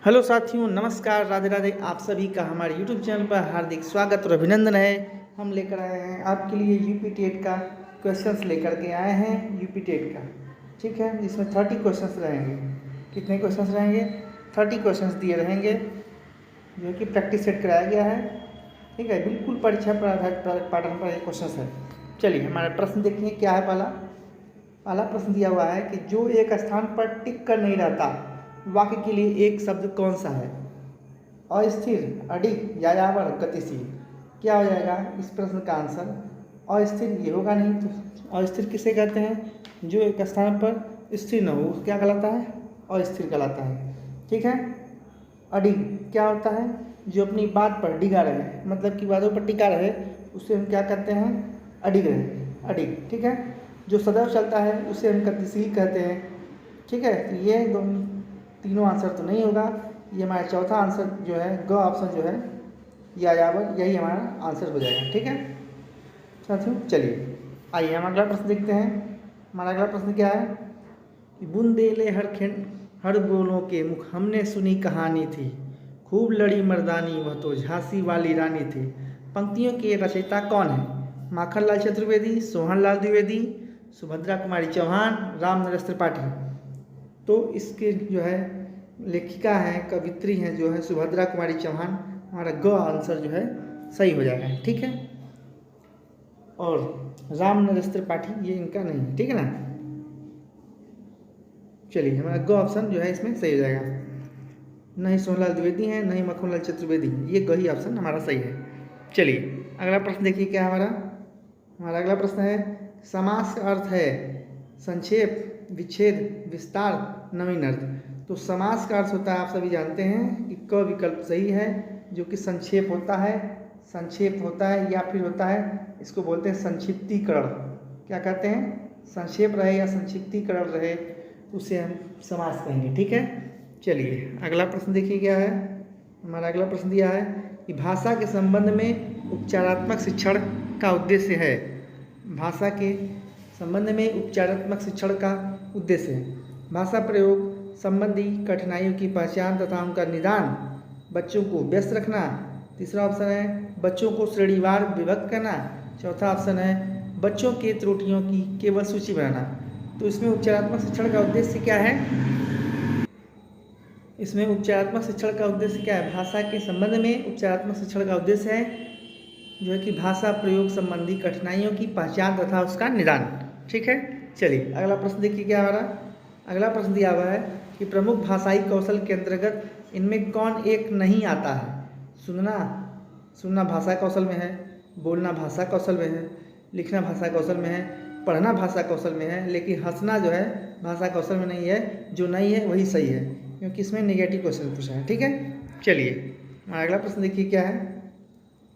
Hello साथियों, नमस्कार, राधे राधे। आप सभी का हमारे YouTube चैनल पर हार्दिक स्वागत और अभिनंदन है। हम लेकर आए हैं आपके लिए यूपी टेट का क्वेश्चंस लेकर के आए हैं यूपी टेट का, ठीक है। जिसमें 30 क्वेश्चंस रहेंगे। कितने क्वेश्चंस रहेंगे? 30 क्वेश्चंस दिए रहेंगे, जो कि प्रैक्टिस सेट कराया गया है, ठीक है। बिल्कुल परीक्षा पर आधारित पैटर्न पर ये क्वेश्चंस है। चलिए हमारा प्रश्न देखिए क्या है। पहला प्रश्न दिया हुआ है कि जो एक स्थान पर टिक कर नहीं रहता, वाक्य के लिए एक शब्द कौन सा है? अस्थिर, अडिग, यायावर, गतिशील। क्या हो जाएगा इस प्रश्न का आंसर? अस्थिर ये होगा नहीं, तो अस्थिर किसे कहते हैं? जो एक स्थान पर स्थिर न हो क्या कहलाता है? अस्थिर कहलाता है, ठीक है। अडिग क्या होता है? जो अपनी बात पर डिगा रहे, मतलब कि बातों पर टिका रहे, उसे हम क्या कहते हैं? अडिग रहे, अडिग, ठीक है। जो सदैव चलता है उसे हम गतिशील कहते हैं, ठीक है। तो ये तीनों आंसर तो नहीं होगा। ये हमारा चौथा आंसर जो है, ग ऑप्शन जो है, यायावर, यही हमारा आंसर हो जाएगा, ठीक है साथियों। चलिए आइए हम अगला प्रश्न देखते हैं। हमारा अगला प्रश्न क्या है कि बुंदेले हर बोलों के मुख हमने सुनी कहानी थी, खूब लड़ी मर्दानी वह तो झांसी वाली रानी थी। पंक्तियों के रचयिता कौन है? माखनलाल चतुर्वेदी, सोहनलाल द्विवेदी, सुभद्रा कुमारी चौहान, राम नरेश त्रिपाठी। तो इसके जो है लेखिका हैं, कवित्री हैं जो है सुभद्रा कुमारी चौहान। हमारा ग आंसर जो है सही हो जाएगा, ठीक है। और राम नरेश त्रिपाठी ये इनका नहीं है, ठीक है ना। चलिए हमारा ग ऑप्शन जो है इसमें सही हो जाएगा। नहीं सोहनलाल द्विवेदी हैं, नहीं मखनलाल चतुर्वेदी, ये ग ही ऑप्शन हमारा सही है। चलिए अगला प्रश्न देखिए क्या है हमारा अगला प्रश्न है, समास का अर्थ है संक्षेप, विच्छेद, विस्तार, नवीन अर्थ। तो समास का अर्थ होता है, आप सभी जानते हैं कि क विकल्प सही है, जो कि संक्षेप होता है या फिर होता है, इसको बोलते हैं संक्षिप्तीकरण। क्या कहते हैं? संक्षेप रहे या संक्षिप्तीकरण रहे, उसे हम समास कहेंगे, ठीक है। चलिए अगला प्रश्न देखिए क्या है। हमारा अगला प्रश्न दिया है कि भाषा के संबंध में उपचारात्मक शिक्षण का उद्देश्य है। भाषा के संबंध में उपचारात्मक शिक्षण का उद्देश्य है भाषा प्रयोग संबंधी कठिनाइयों की पहचान तथा उनका निदान, बच्चों को व्यस्त रखना। तीसरा ऑप्शन है बच्चों को श्रेणीवार विभक्त करना। चौथा ऑप्शन है बच्चों के त्रुटियों की केवल सूची बनाना। तो इसमें उपचारात्मक शिक्षण का उद्देश्य क्या है? इसमें उपचारात्मक शिक्षण का उद्देश्य क्या है? भाषा के संबंध में उपचारात्मक शिक्षण का उद्देश्य है जो है कि भाषा प्रयोग संबंधी कठिनाइयों की पहचान तथा उसका निदान, ठीक है। चलिए अगला प्रश्न देखिए क्या हमारा अगला प्रश्न दिया हुआ है कि प्रमुख भाषाई कौशल के अंतर्गत इनमें कौन एक नहीं आता है? सुनना भाषा कौशल में है, बोलना भाषा कौशल में है, लिखना भाषा कौशल में है, पढ़ना भाषा कौशल में है, लेकिन हंसना जो है भाषा कौशल में नहीं है। जो नहीं है वही सही है, क्योंकि इसमें नेगेटिव क्वेश्चन पूछा है, ठीक है। चलिए हमारा अगला प्रश्न देखिए क्या है।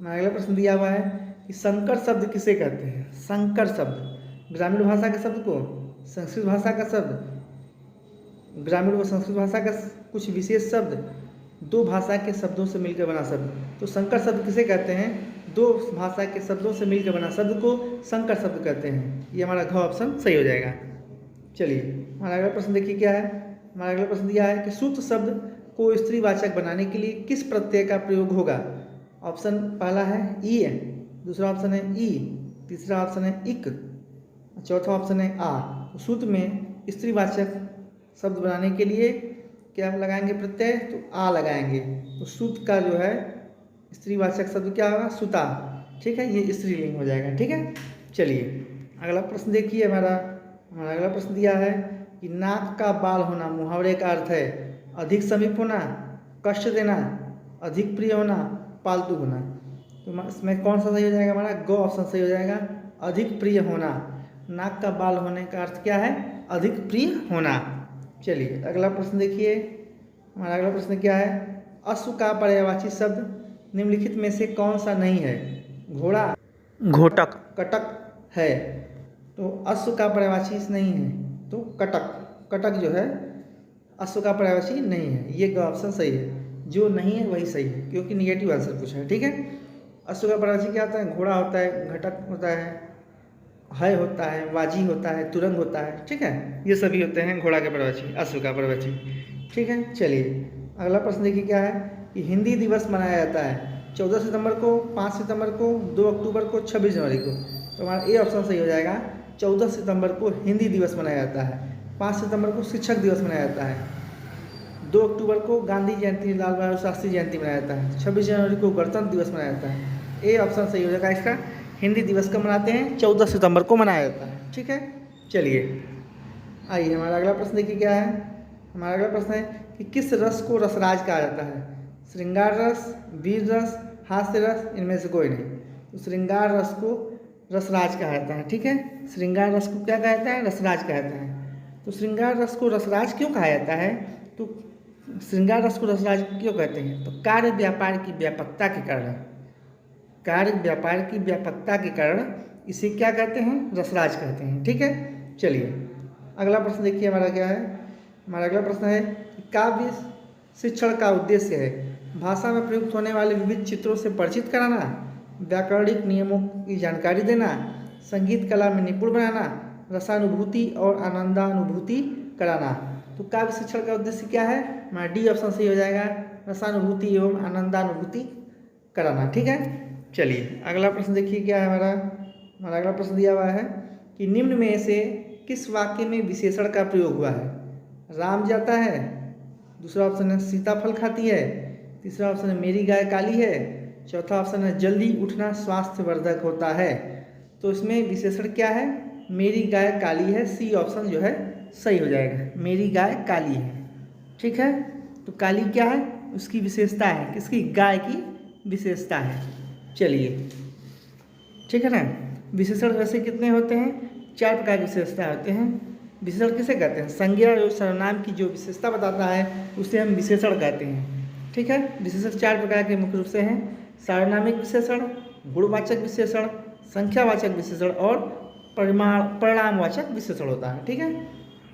हमारा अगला प्रश्न दिया हुआ है कि संकर शब्द किसे कहते हैं? संकर शब्द ग्रामीण भाषा के शब्द को, संस्कृत भाषा का शब्द, ग्रामीण व संस्कृत भाषा का कुछ विशेष शब्द, दो भाषा के शब्दों से मिलकर बना शब्द। तो संकर शब्द किसे कहते हैं? दो भाषा के शब्दों से मिलकर बना शब्द को संकर शब्द कहते हैं। ये हमारा घ ऑप्शन सही हो जाएगा। चलिए हमारा अगला प्रश्न देखिए क्या है। हमारा अगला प्रश्न दिया है कि सूत्र शब्द को स्त्रीवाचक बनाने के लिए किस प्रत्यय का प्रयोग होगा? ऑप्शन पहला है ई है, दूसरा ऑप्शन है ई, तीसरा ऑप्शन है इक, चौथा ऑप्शन है आ। सूत्र में स्त्रीवाचक शब्द बनाने के लिए क्या लगाएंगे प्रत्यय? तो आ लगाएंगे। तो सूत्र का जो है स्त्रीवाचक शब्द क्या होगा? सुता, ठीक है। ये स्त्रीलिंग हो जाएगा, ठीक है। चलिए अगला प्रश्न देखिए। हमारा अगला प्रश्न दिया है कि नाक का बाल होना मुहावरे का अर्थ है अधिक समीप होना, कष्ट देना, अधिक प्रिय होना, पालतू होना। तो इसमें कौन सा सही हो जाएगा? हमारा ग ऑप्शन सही हो जाएगा, अधिक प्रिय होना। नाक का बाल होने का अर्थ क्या है? अधिक प्रिय होना। चलिए अगला प्रश्न देखिए। हमारा अगला प्रश्न क्या है? अश्व का पर्यायवाची शब्द निम्नलिखित में से कौन सा नहीं है? घोड़ा, घोटक, कटक है। तो अश्व का पर्यायवाची नहीं है, तो कटक जो है अश्व का पर्यायवाची नहीं है। ये ऑप्शन सही है, जो नहीं है वही सही है, क्योंकि निगेटिव आंसर पूछा है, ठीक है। अश्व का पर्यायवाची क्या होता है? घोड़ा होता है, घटक होता है होता है, वाजी होता है, तुरंग होता है, ठीक है। ये सभी होते हैं घोड़ा के पर्यायवाची, अश्व का पर्यायवाची, ठीक है। चलिए अगला प्रश्न देखिए क्या है कि हिंदी दिवस मनाया जाता है 14 सितंबर को, 5 सितंबर को, 2 अक्टूबर को, 26 जनवरी को। तो हमारा ए ऑप्शन सही हो जाएगा। 14 सितंबर को हिंदी दिवस मनाया जाता है, 5 सितंबर को शिक्षक दिवस मनाया जाता है, 2 अक्टूबर को गांधी जयंती लाल बहादुर शास्त्री जयंती मनाया जाता है, 26 जनवरी को गणतंत्र दिवस मनाया जाता है। ए ऑप्शन सही हो जाएगा इसका। हिंदी दिवस कब मनाते हैं? 14 सितंबर को मनाया जाता है। ठीक है, चलिए आइए हमारा अगला प्रश्न देखिए क्या है। हमारा अगला प्रश्न है कि किस रस को रसराज कहा जाता है? श्रृंगार रस, वीर रस, हास्य रस, इनमें से कोई नहीं। तो श्रृंगार रस को रसराज कहा जाता है। ठीक है, श्रृंगार रस को क्या कहा जाता है? रसराज कहा जाता है। तो श्रृंगार रस को रसराज क्यों कहा जाता है? तो श्रृंगार रस को रसराज क्यों कहते हैं? तो कार्य व्यापार की व्यापकता के कारण, कार्य व्यापार की व्यापकता के कारण इसे क्या कहते हैं? रसराज कहते हैं। ठीक है, चलिए अगला प्रश्न देखिए हमारा क्या है। हमारा अगला प्रश्न है कि काव्य शिक्षण का उद्देश्य है भाषा में प्रयुक्त होने वाले विविध चित्रों से परिचित कराना, व्याकरणिक नियमों की जानकारी देना, संगीत कला में निपुण बनाना, रसानुभूति और आनंदानुभूति कराना। तो काव्य शिक्षण का उद्देश्य क्या है? हमारा डी ऑप्शन सही हो जाएगा, रसानुभूति एवं आनंदानुभूति कराना। ठीक है, चलिए अगला प्रश्न देखिए क्या है हमारा अगला प्रश्न दिया हुआ है कि निम्न में से किस वाक्य में विशेषण का प्रयोग हुआ है? राम जाता है, दूसरा ऑप्शन है सीता फल खाती है, तीसरा ऑप्शन है मेरी गाय काली है, चौथा ऑप्शन है जल्दी उठना स्वास्थ्यवर्धक होता है। तो इसमें विशेषण क्या है? मेरी गाय काली है। सी ऑप्शन जो है सही हो जाएगा, मेरी गाय काली है। ठीक है, तो काली क्या है? उसकी विशेषता है, किसकी? गाय की विशेषता है। चलिए ठीक है ना। विशेषण वैसे कितने होते हैं? 4 प्रकार की विशेषता होते हैं। विशेषण किसे कहते हैं? संज्ञा और सर्वनाम की जो विशेषता बताता है उसे हम विशेषण कहते हैं। ठीक है, विशेषण 4 प्रकार के मुख्य रूप से हैं। सार्वनामिक विशेषण, गुणवाचक विशेषण, संख्यावाचक विशेषण और परिणामवाचक विशेषण होता है। ठीक है,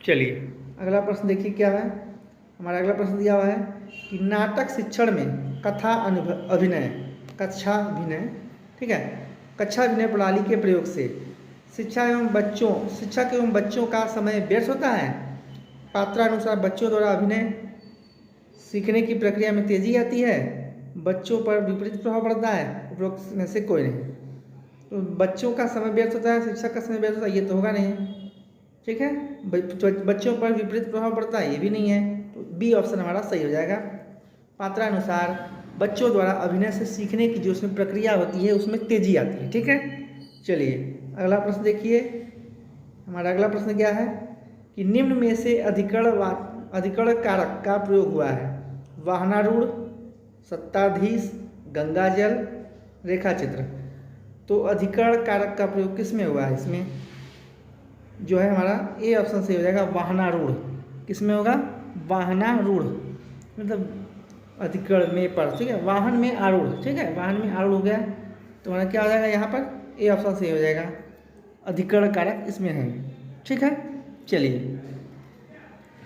चलिए अगला प्रश्न देखिए क्या है। हमारा अगला प्रश्न दिया हुआ है कि नाटक शिक्षण में कथा अभिनय, कक्षा अभिनय, ठीक है, कक्षा अभिनय प्रणाली के प्रयोग से शिक्षक एवं बच्चों का समय व्यर्थ होता है। पात्रानुसार बच्चों द्वारा अभिनय सीखने की प्रक्रिया में तेजी आती है, बच्चों पर विपरीत प्रभाव पड़ता है। उपरोक्त में से कोई नहीं। तो बच्चों का समय व्यर्थ होता है, शिक्षक का समय व्यर्थ होता है, ये तो होगा नहीं। ठीक है, बच्चों पर विपरीत प्रभाव पड़ता है, ये भी नहीं है। तो बी ऑप्शन हमारा सही हो जाएगा। पात्रानुसार बच्चों द्वारा अभिनय से सीखने की जो उसमें प्रक्रिया होती है उसमें तेजी आती है। ठीक है, चलिए अगला प्रश्न देखिए। हमारा अगला प्रश्न क्या है कि निम्न में से अधिकरण कारक का प्रयोग हुआ है? वाहनारूढ़, सत्ताधीश, गंगाजल, रेखाचित्र। तो अधिकरण कारक का प्रयोग किस में हुआ है? इसमें जो है हमारा ए ऑप्शन सही हो जाएगा, वाहनारूढ़। किस में होगा? वाहनारूढ़, मतलब अधिकरण में पर। ठीक है, वाहन में आरूढ़। ठीक है, वाहन में आरूढ़ हो गया तो हमारा क्या हो जाएगा यहाँ पर? ए ऑप्शन सही हो जाएगा, अधिकरण कारक इसमें है। ठीक है, चलिए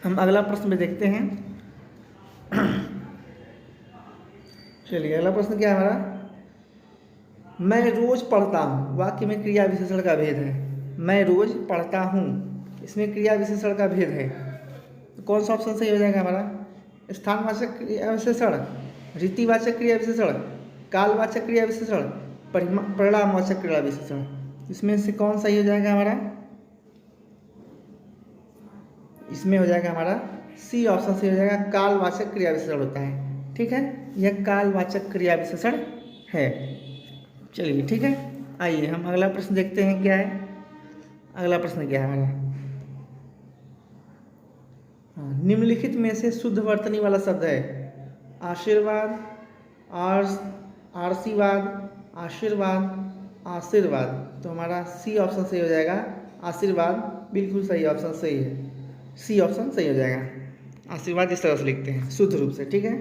हम अगला प्रश्न में देखते हैं। चलिए अगला प्रश्न क्या है हमारा? मैं रोज पढ़ता हूँ, वाक्य में क्रिया विशेषण का भेद है। मैं रोज पढ़ता हूँ, इसमें क्रिया विशेषण का भेद है। तो कौन सा ऑप्शन सही हो जाएगा हमारा? स्थानवाचक क्रिया विशेषण, रीतिवाचक क्रिया विशेषण, कालवाचक क्रिया विशेषण, परिणामवाचक क्रिया विशेषण। इसमें से कौन सही हो जाएगा हमारा? इसमें हो जाएगा हमारा सी ऑप्शन सही हो जाएगा, कालवाचक क्रिया विशेषण होता है। ठीक है, यह कालवाचक क्रिया विशेषण है। चलिए ठीक है, आइए हम अगला प्रश्न देखते हैं क्या है। अगला प्रश्न क्या है हमारा? निम्नलिखित में से शुद्ध वर्तनी वाला शब्द है? आशीर्वाद, आशीर्वाद, आशीर्वाद, आशीर्वाद। तो हमारा सी ऑप्शन सही हो जाएगा, आशीर्वाद। बिल्कुल सही ऑप्शन सही है, सी ऑप्शन सही हो जाएगा। आशीर्वाद इस तरह से लिखते हैं शुद्ध रूप से। ठीक है,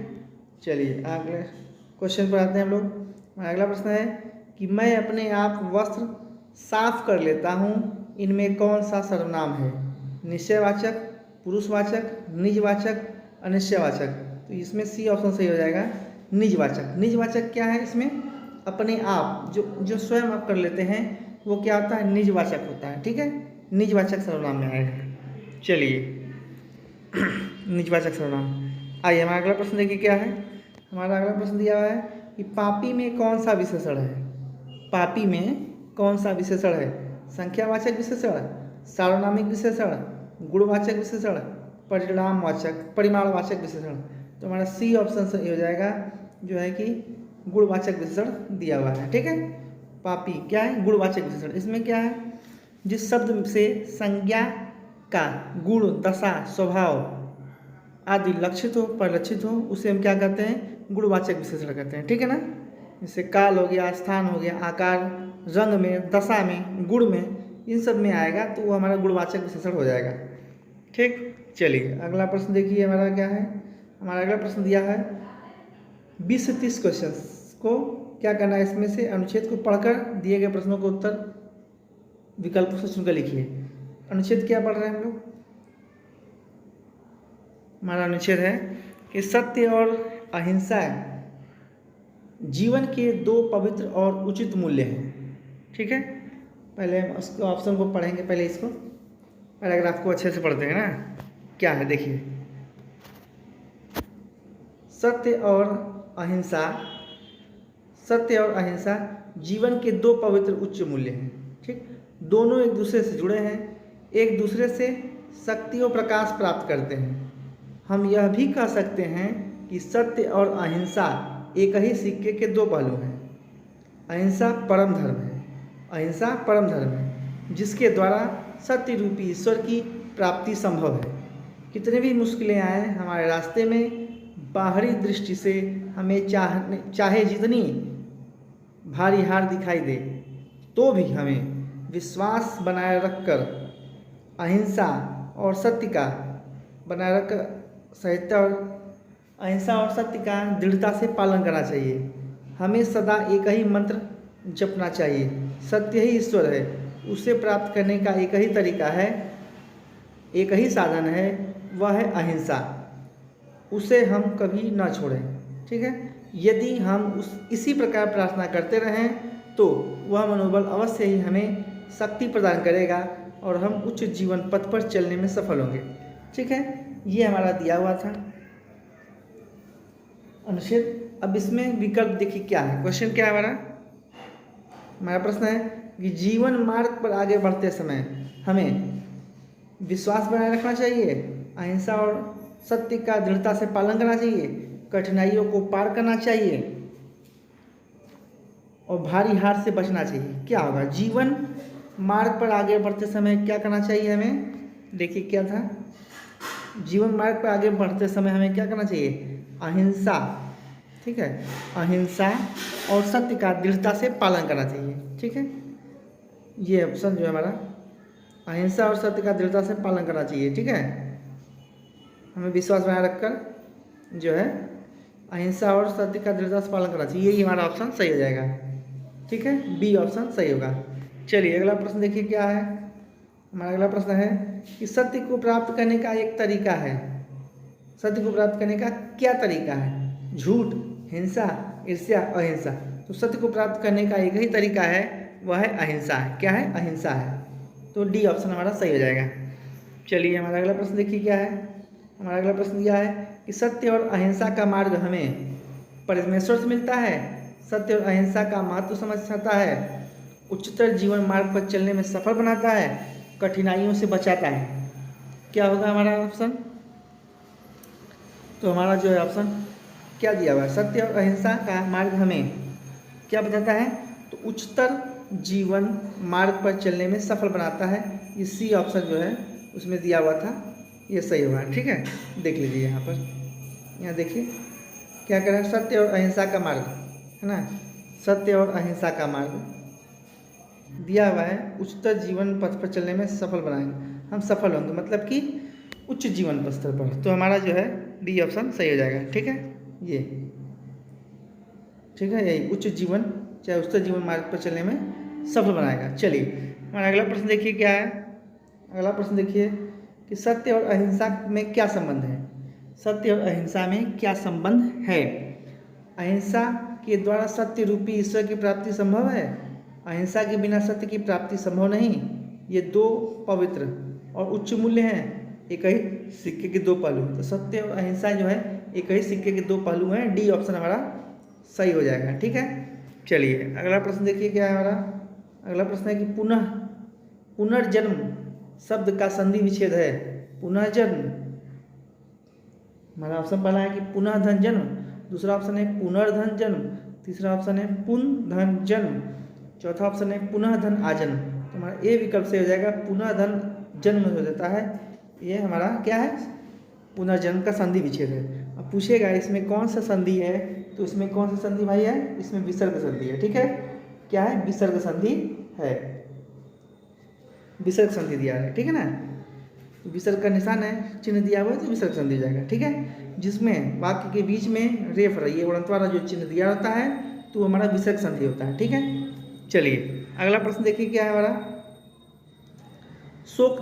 चलिए अगले क्वेश्चन पर आते हैं हम लोग। हमारा अगला प्रश्न है कि मैं अपने आप वस्त्र साफ कर लेता हूँ, इनमें कौन सा सर्वनाम है? निश्चयवाचक, पुरुषवाचक, निजवाचक, अनिश्चयवाचक। तो इसमें सी ऑप्शन सही हो जाएगा, निजवाचक। निजवाचक क्या है? इसमें अपने आप जो स्वयं आप कर लेते हैं वो क्या होता है? निजवाचक होता है। ठीक है, निजवाचक सर्वनाम में आएगा। चलिए निजवाचक सर्वनाम। आइए हमारा अगला प्रश्न देखिए क्या है। हमारा अगला प्रश्न दिया हुआ है कि पापी में कौन सा विशेषण है। पापी में कौन सा विशेषण है। संख्यावाचक विशेषण, सार्वनामिक विशेषण, गुणवाचक विशेषण, परिमाणवाचक विशेषण। तो हमारा सी ऑप्शन सही हो जाएगा, जो है कि गुणवाचक विशेषण दिया हुआ है। ठीक है, पापी क्या है, गुणवाचक विशेषण। इसमें क्या है, जिस शब्द से संज्ञा का गुण, दशा, स्वभाव आदि लक्षित हो, परिलक्षित हो, उसे हम क्या कहते हैं, गुणवाचक विशेषण कहते हैं। ठीक है ना, जैसे काल हो गया, स्थान हो गया, आकार, रंग में, दशा में, गुण में, इन सब में आएगा तो वो हमारा गुणवाचक विशेषण हो जाएगा। ठीक, चलिए अगला प्रश्न देखिए हमारा क्या है। हमारा अगला प्रश्न दिया है 20 से 30 क्वेश्चन को क्या करना है, इसमें से अनुच्छेद को पढ़कर दिए गए प्रश्नों को उत्तर विकल्पों से चुनकर लिखिए। अनुच्छेद क्या पढ़ रहे हैं हम लोग। हमारा अनुच्छेद है कि सत्य और अहिंसा जीवन के 2 पवित्र और उचित मूल्य हैं। ठीक है, पहले हम उसको ऑप्शन को पढ़ेंगे, पहले इसको पैराग्राफ को अच्छे से पढ़ते हैं ना। क्या है देखिए, सत्य और अहिंसा, सत्य और अहिंसा जीवन के 2 पवित्र उच्च मूल्य हैं। ठीक, दोनों एक दूसरे से जुड़े हैं, एक दूसरे से शक्ति और प्रकाश प्राप्त करते हैं। हम यह भी कह सकते हैं कि सत्य और अहिंसा एक ही सिक्के के 2 पहलू हैं। अहिंसा परम धर्म है, अहिंसा परम धर्म है, जिसके द्वारा सत्य रूपी ईश्वर की प्राप्ति संभव है। कितने भी मुश्किलें आए हमारे रास्ते में, बाहरी दृष्टि से हमें चाहे जितनी भारी हार दिखाई दे, तो भी हमें विश्वास बनाए रखकर अहिंसा और सत्य का बनाए रखकर सहिष्णुता और अहिंसा और सत्य का दृढ़ता से पालन करना चाहिए। हमें सदा एक ही मंत्र जपना चाहिए, सत्य ही ईश्वर है, उसे प्राप्त करने का एक ही तरीका है, एक ही साधन है, वह है अहिंसा। उसे हम कभी ना छोड़ें। ठीक है, यदि हम इसी प्रकार प्रार्थना करते रहें तो वह मनोबल अवश्य ही हमें शक्ति प्रदान करेगा और हम उच्च जीवन पथ पर चलने में सफल होंगे। ठीक है, ये हमारा दिया हुआ था अनुच्छेद। अब इसमें विकल्प देखिए क्या है, क्वेश्चन क्या है हमारा प्रश्न है कि जीवन मार्ग पर आगे बढ़ते समय हमें विश्वास बनाए रखना चाहिए, अहिंसा और सत्य का दृढ़ता से पालन करना चाहिए, कठिनाइयों को पार करना चाहिए और भारी हार से बचना चाहिए। क्या होगा, जीवन मार्ग पर आगे बढ़ते समय क्या करना चाहिए हमें। देखिए क्या था, जीवन मार्ग पर आगे बढ़ते समय हमें क्या करना चाहिए, अहिंसा। ठीक है, अहिंसा और सत्य का दृढ़ता से पालन करना चाहिए। ठीक है, ये ऑप्शन जो है हमारा, अहिंसा और सत्य का दृढ़ता से पालन करना चाहिए। ठीक है, हमें विश्वास बनाए रखकर जो है अहिंसा और सत्य का दृढ़ता से पालन करना चाहिए, यही हमारा ऑप्शन सही हो जाएगा। ठीक है, बी ऑप्शन सही होगा। चलिए अगला प्रश्न देखिए क्या है। हमारा अगला प्रश्न है कि सत्य को प्राप्त करने का एक तरीका है, सत्य को प्राप्त करने का क्या तरीका है, झूठ, हिंसा, ईर्ष्या, अहिंसा। तो सत्य को प्राप्त करने का एक ही तरीका है, वह है अहिंसा। क्या है, अहिंसा है। तो डी ऑप्शन हमारा सही हो जाएगा। चलिए हमारा अगला प्रश्न देखिए क्या है। हमारा अगला प्रश्न दिया है कि सत्य और अहिंसा का मार्ग हमें परमेश्वर से मिलता है, सत्य और अहिंसा का महत्व समझाता है, उच्चतर जीवन मार्ग पर चलने में सफल बनाता है, कठिनाइयों से बचाता है। क्या होगा हमारा ऑप्शन। तो हमारा जो है ऑप्शन क्या दिया हुआ है, सत्य और अहिंसा का मार्ग हमें क्या बताता है, तो उच्चतर जीवन मार्ग पर चलने में सफल बनाता है। ये सी ऑप्शन जो है उसमें दिया हुआ था, ये सही होगा। ठीक है, देख लीजिए यहाँ पर, यहाँ देखिए क्या कह रहा है, सत्य और अहिंसा का मार्ग है ना, सत्य और अहिंसा का मार्ग दिया हुआ है, उच्चतर जीवन पथ पर चलने में सफल बनाएंगे, हम सफल होंगे, मतलब कि उच्च जीवन स्तर पर। तो हमारा जो है डी ऑप्शन सही हो जाएगा। ठीक है, ये ठीक है, यही उच्च जीवन चाहे उच्चतर जीवन मार्ग पर चलने में सफल बनाएगा। चलिए हमारा अगला प्रश्न देखिए क्या है। अगला प्रश्न देखिए कि सत्य और अहिंसा में क्या संबंध है, सत्य और अहिंसा में क्या संबंध है। अहिंसा के द्वारा सत्य रूपी ईश्वर की प्राप्ति संभव है, अहिंसा के बिना सत्य की प्राप्ति संभव नहीं। ये 2 पवित्र और उच्च मूल्य हैं, एक ही सिक्के के 2 पहलू। तो सत्य और अहिंसा जो है एक ही सिक्के के दो पहलू हैं, डी ऑप्शन हमारा सही हो जाएगा। ठीक है, चलिए अगला प्रश्न देखिए क्या है हमारा। अगला प्रश्न है कि पुनर्जन्म शब्द का संधि विच्छेद है। पुनर्जन्म, हमारा ऑप्शन पहला है कि पुनः धन जन्म, दूसरा ऑप्शन है पुनर्धन जन्म, तीसरा ऑप्शन है पुनः धन जन्म, चौथा ऑप्शन है पुनः धन आजन्म। तो हमारा ए विकल्प से हो जाएगा पुनः धन जन्म हो जाता है। ये हमारा क्या है, पुनर्जन्म का संधि विच्छेद है। अब पूछेगा इसमें कौन सा संधि है, तो इसमें कौन सा संधि भाई है, इसमें विसर्ग संधि है। ठीक है, क्या है, विसर्ग संधि है, विसर्ग संधि दिया है। ठीक है ना, तो विसर्ग का निशान है, चिन्ह दिया हुआ है, तो विसर्ग संधि हो जाएगा। ठीक है, जिसमें वाक्य के बीच में रेफ रही उड़ंत वाला जो चिन्ह दिया होता है तो हमारा विसर्ग संधि होता है। ठीक है, चलिए अगला प्रश्न देखिए क्या है हमारा। शोक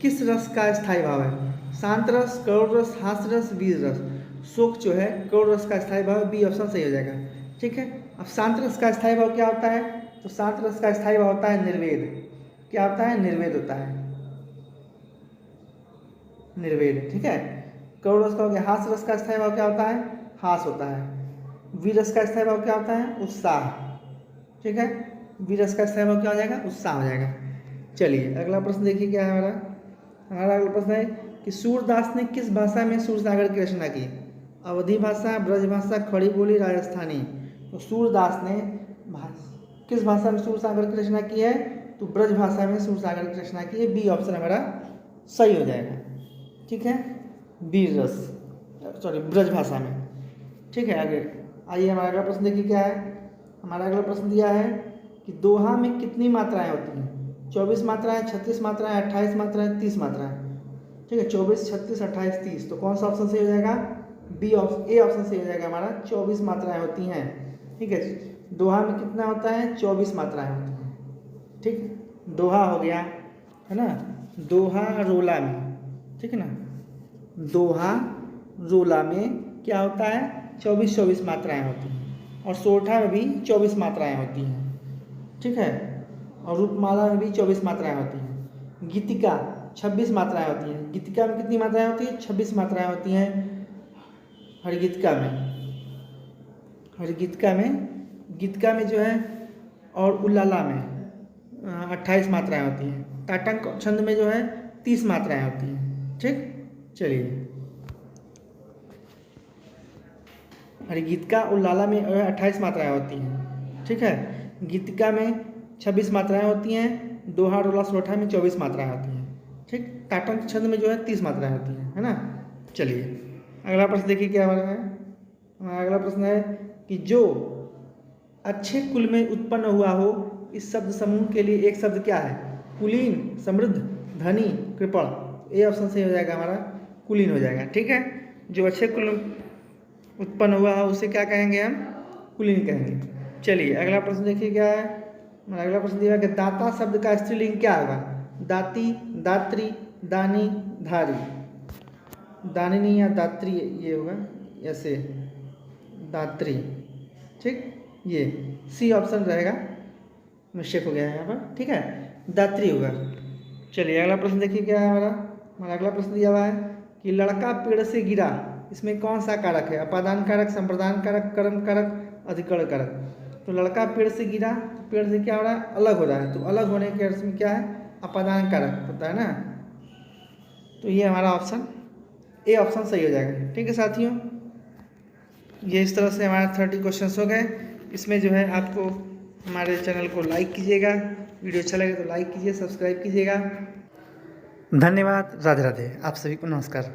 किस रस का स्थायी भाव है। शांत रस, करुण रस, हास्य रस, वीर रस। शोक जो है करुण रस का स्थायी भाव, बी ऑप्शन सही हो जाएगा। ठीक है, अब शांत रस का स्थायी भाव क्या होता है, तो शांत रस का स्थायी भाव होता है निर्वेद। क्या होता है, निर्वेद होता है, निर्वेद। ठीक है, करुण रस का हो गया। हास्य रस का स्थायी भाव क्या होता है, हास होता है। वीर रस का स्थायी भाव क्या होता है, उत्साह। ठीक है, वीर रस का स्थायी भाव क्या हो जाएगा, उत्साह हो जाएगा। चलिए अगला प्रश्न देखिए क्या है हमारा अगला प्रश्न है कि सूरदास ने किस भाषा में सूरसागर की रचना की। अवधी भाषा, ब्रज भाषा, खड़ी बोली, राजस्थानी। तो सूरदास ने किस भाषा में सूरसागर की रचना की है, तो ब्रज भाषा में सूरसागर की रचना की है, बी ऑप्शन हमारा सही हो जाएगा। ठीक है, वीर रस, सॉरी ब्रज भाषा में। ठीक है, आगे आइए हमारा अगला प्रश्न देखिए क्या है। हमारा अगला प्रश्न दिया है कि दोहा में कितनी मात्राएं होती हैं। 24 मात्राएं, 36 मात्राएं, 28 मात्राएं, 30 मात्राएं। ठीक है, 24, 36, 28, 30। तो कौन सा ऑप्शन सही हो जाएगा, बी ऑप्शन, ए ऑप्शन सही हो जाएगा हमारा। 24 मात्राएं होती हैं। ठीक है, दोहा में कितना होता है, 24 मात्राएं होती हैं। ठीक, दोहा हो गया है ना, दोहा रोला में। ठीक है ना, दोहा रोला में क्या होता है, 24 मात्राएं होती हैं, और सोरठा में भी 24 मात्राएं होती हैं। ठीक है, और रूपमाला में भी 24 मात्राएं होती हैं। गीतिका 26 मात्राएं होती हैं। गीतिका में कितनी मात्राएं होती हैं, 26 मात्राएं होती हैं। हरिगीतिका गीतिका में जो है, और उल्लाला में 28 मात्राएं होती हैं। ताटंक छंद में जो है 30 मात्राएं होती हैं। ठीक, चलिए हरिगीतिका उल्लाला में 28 मात्राएं होती हैं। ठीक है, गीतिका में 26 मात्राएं होती हैं। दोहा रोला सोरठा में 24 मात्राएं होती हैं। ठीक, ताटंक छंद में जो है 30 मात्राएं होती हैं, है ना। चलिए अगला प्रश्न देखिए क्या हमारा है। हमारा अगला प्रश्न है कि जो अच्छे कुल में उत्पन्न हुआ हो, इस शब्द समूह के लिए एक शब्द क्या है। कुलीन, समृद्ध, धनी, कृपण। ए ऑप्शन सही हो जाएगा हमारा, कुलीन हो जाएगा। ठीक है, जो अच्छे कुल उत्पन्न हुआ है उसे क्या कहेंगे हम, कुलीन कहेंगे। चलिए अगला प्रश्न देखिए क्या है। हमारा अगला प्रश्न दिया कि दाता शब्द का स्त्रीलिंग क्या होगा। दाती, दात्री, दानी, धारी। दानिनी या दात्री ये होगा, ऐसे दात्री। ठीक, ये सी ऑप्शन रहेगा, मिस्टेक हो गया है यहाँ पर। ठीक है, दात्री होगा। चलिए अगला प्रश्न देखिए क्या है हमारा अगला प्रश्न दिया हुआ है कि लड़का पेड़ से गिरा, इसमें कौन सा कारक है। अपादान कारक, संप्रदान कारक, कर्म कारक, अधिकरण कारक। तो लड़का पेड़ से गिरा, तो पेड़ से क्या हो रहा है, अलग हो रहा है। तो अलग होने के अर्थ में क्या है, अपादान कारक होता है ना। तो ये हमारा ऑप्शन ए ऑप्शन सही हो जाएगा। ठीक है साथियों, ये इस तरह से हमारे 30 क्वेश्चंस हो गए। इसमें जो है आपको हमारे चैनल को लाइक कीजिएगा, वीडियो अच्छा लगे तो लाइक कीजिए, सब्सक्राइब कीजिएगा। धन्यवाद, राधे राधे, आप सभी को नमस्कार।